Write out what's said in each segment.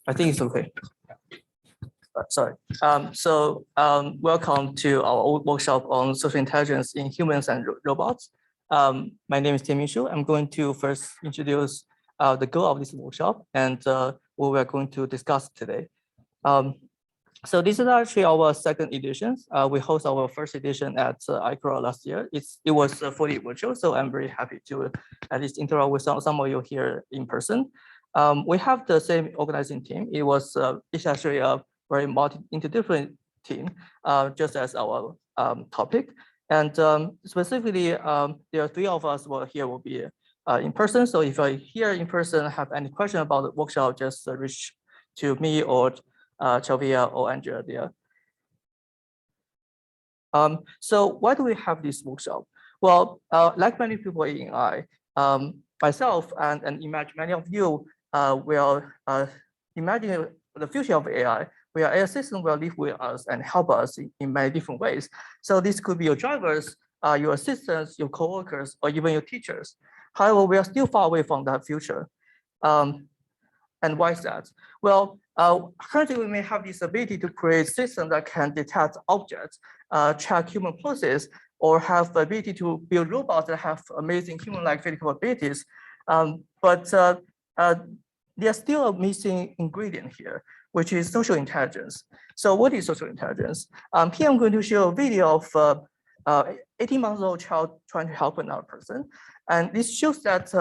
I think it's okay. Sorry. Welcome to our workshop on social intelligence in humans and robots. My name is Tim Shu. I'm going to first introduce the goal of this workshop and what we're going to discuss today. So this is actually our second edition. We host our first edition at ICRO last year. It was fully virtual, so I'm very happy to at least interact with some of you here in person. We have the same organizing team. It's actually a very multi-different team, just as our topic. And specifically, there are three of us will be in person. So if you're here in person, have any question about the workshop, just reach to me or Chavia or Andrea there. So why do we have this workshop? Well, like many people in AI, myself and imagine many of you will imagine the future of AI, where AI system will live with us and help us in many different ways. So this could be your drivers, your assistants, your coworkers, or even your teachers. However, we are still far away from that future. And why is that? Well, currently we may have this ability to create systems that can detect objects, track human processes, or have the ability to build robots that have amazing human-like physical abilities. But there's still a missing ingredient here, which is social intelligence. So what is social intelligence? Here I'm going to show a video of 18-month-old child trying to help another person. And this shows that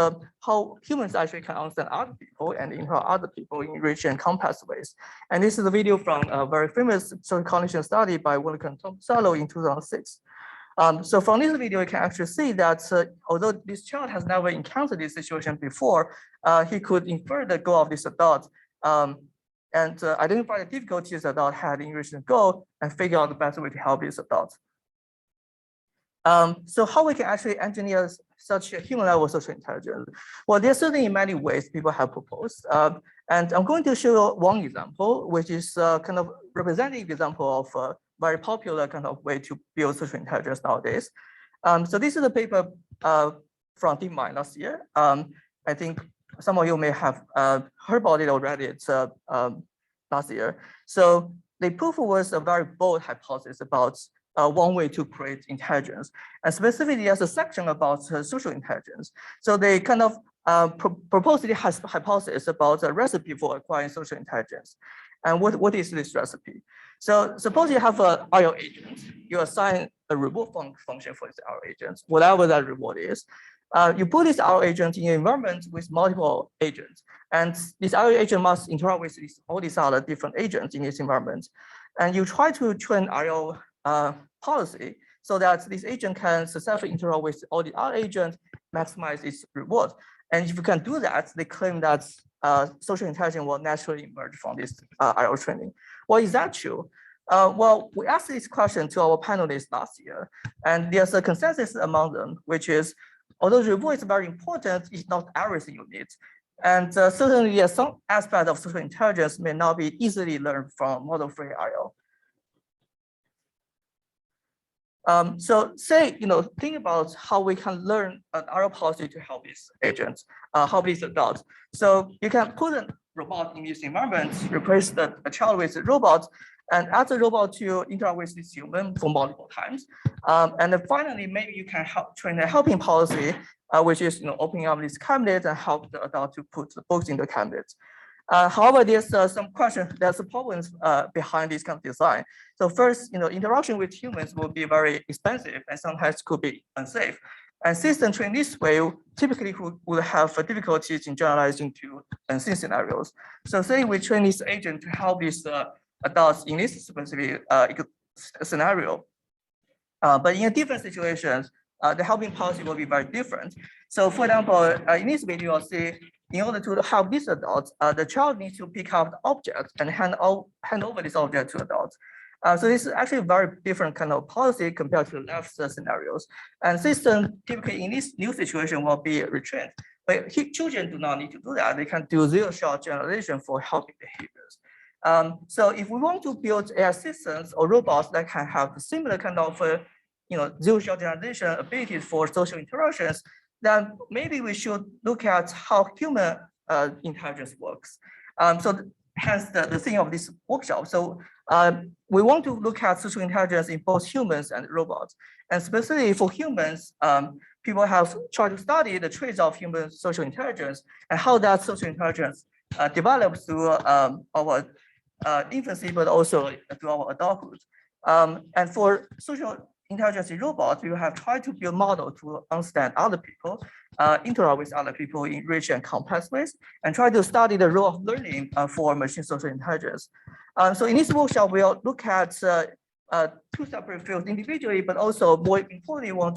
how humans actually can understand other people and interact with other people in rich and complex ways. And this is a video from a very famous social cognition study by William and Tom Salo in 2006. So from this video, you can actually see that although this child has never encountered this situation before, he could infer the goal of this adult and identify the difficulties the adult had in reaching the goal and figure out the best way to help this adult. So how we can actually engineer such a human level social intelligence? Well, there's certainly many ways people have proposed. And I'm going to show one example, which is kind of representative example of a very popular kind of way to build social intelligence nowadays. So this is a paper from DeepMind last year. I think some of you may have heard about it already. It's last year. So the proof was a very bold hypothesis about one way to create intelligence. And specifically, there's a section about social intelligence. So they kind of proposed the hypothesis about a recipe for acquiring social intelligence. And what is this recipe? So suppose you have an IO agent. You assign a reward function for this IO agent, whatever that reward is. You put this IO agent in an environment with multiple agents. And this IO agent must interact with all these other different agents in this environment. And you try to train IO policy so that this agent can successfully interact with all the other agents, maximize its reward. And if you can do that, they claim that social intelligence will naturally emerge from this IO training. Well, is that true? Well, we asked this question to our panelists last year, and there's a consensus among them, which is, although reward is very important, it's not everything you need. And certainly, yes, some aspect of social intelligence may not be easily learned from model-free IO. So think about how we can learn an IO policy to help these agents, help these adults. So you can put a robot in this environment, replace a child with a robot, and ask the robot to interact with this human for multiple times. And then finally, maybe you can train a helping policy, which is opening up this cabinet and help the adult to put the books in the cabinet. However, there's some questions, there's some problems behind this kind of design. So first, interaction with humans will be very expensive and sometimes could be unsafe. And systems trained this way typically would have difficulties in generalizing to unseen scenarios. So say we train this agent to help these adults in this specific scenario. But in different situations, the helping policy will be very different. So for example, in this video, you'll see in order to help these adults, the child needs to pick up the object and hand over this object to adults. So this is actually a very different kind of policy compared to the left scenarios. And systems typically in this new situation will be retrained. But children do not need to do that. They can do zero-shot generalization for helping behaviors. So if we want to build AI systems or robots that can have similar kind of zero-shot generalization abilities for social interactions, then maybe we should look at how human intelligence works. Hence the theme of this workshop. So we want to look at social intelligence in both humans and robots. And specifically for humans, people have tried to study the traits of human social intelligence and how that social intelligence develops through our infancy, but also through our adulthood. And for social intelligence in robots, we have tried to build models to understand other people, interact with other people in rich and complex ways, and try to study the role of learning for machine social intelligence. So in this workshop, we'll look at two separate fields individually, but also more importantly, we want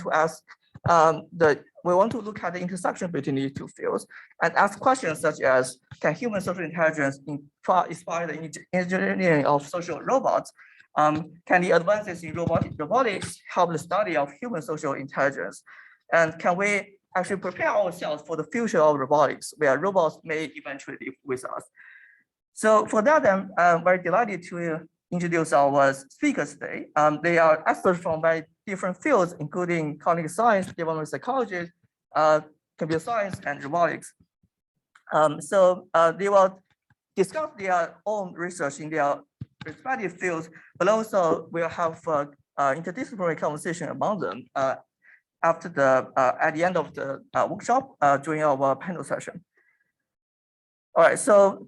to look at the intersection between these two fields and ask questions such as, can human social intelligence inspire the engineering of social robots? Can the advances in robotics help the study of human social intelligence? And can we actually prepare ourselves for the future of robotics, where robots may eventually live with us? So for that, I'm very delighted to introduce our speakers today. They are experts from very different fields, including cognitive science, developmental psychology, computer science, and robotics. They will discuss their own research in their respective fields, but also we'll have interdisciplinary conversation among them at the end of the workshop during our panel session. All right, so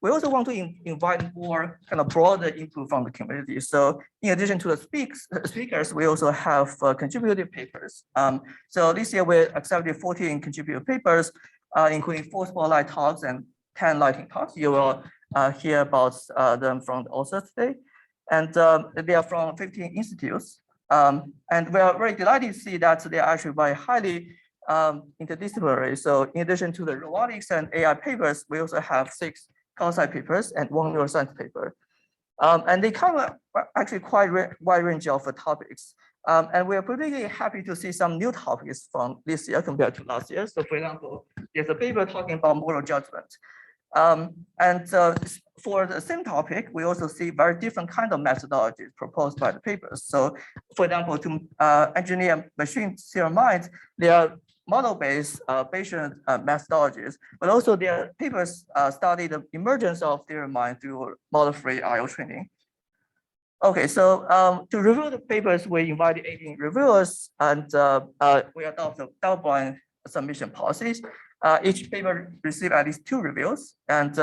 we also want to invite more kind of broader input from the community. So in addition to the speakers, we also have contributed papers. So this year we accepted 14 contributed papers, including 4 spotlight talks and 10 lightning talks. You will hear about them from the authors today. And they are from 15 institutes. And we are very delighted to see that they are actually very highly interdisciplinary. So in addition to the robotics and AI papers, we also have 6 calci papers and 1 neuroscience paper. And they cover actually quite wide range of topics. And we are particularly happy to see some new topics from this year compared to last year. So for example, there's a paper talking about moral judgment. For the same topic, we also see very different kind of methodologies proposed by the papers. So for example, to engineer machine-theory minds, there are model-based Bayesian methodologies, but also their papers study the emergence of theory mind through model-free IO training. Okay, so to review the papers, we invited 18 reviewers, and we adopt the double-blind submission policies. Each paper received at least 2 reviews, and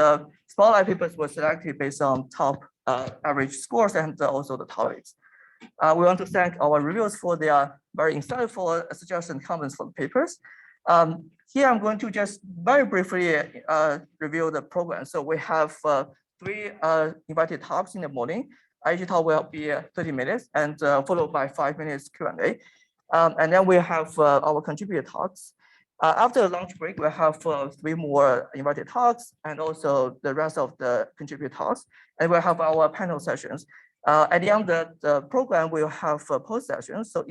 spotlight papers were selected based on top average scores and also the topics. We want to thank our reviewers for their very insightful suggestions and comments for the papers. Here I'm going to just very briefly review the program. So we have 3 invited talks in the morning. Each talk will be 30 minutes and followed by 5 minutes Q&A. And then we have our contributor talks. After the lunch break, we'll have 3 more invited talks and also the rest of the contributor talks. And we'll have our panel sessions. At the end of the program, we'll have post sessions. So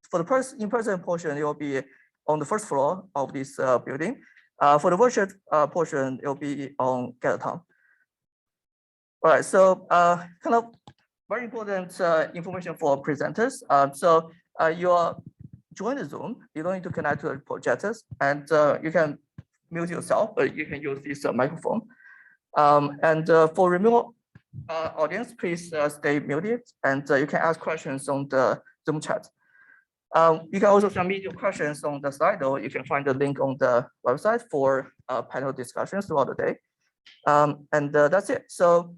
for the in-person portion, it will be on the first floor of this building. For the virtual portion, it will be on Gallatin. All right, so kind of very important information for presenters. You join the Zoom, you don't need to connect to the projectors, and you can mute yourself, but you can use this microphone. For remote audience, please stay muted, and you can ask questions on the Zoom chat. You can also submit your questions on the Slido. You can find the link on the website for panel discussions throughout the day. That's it. So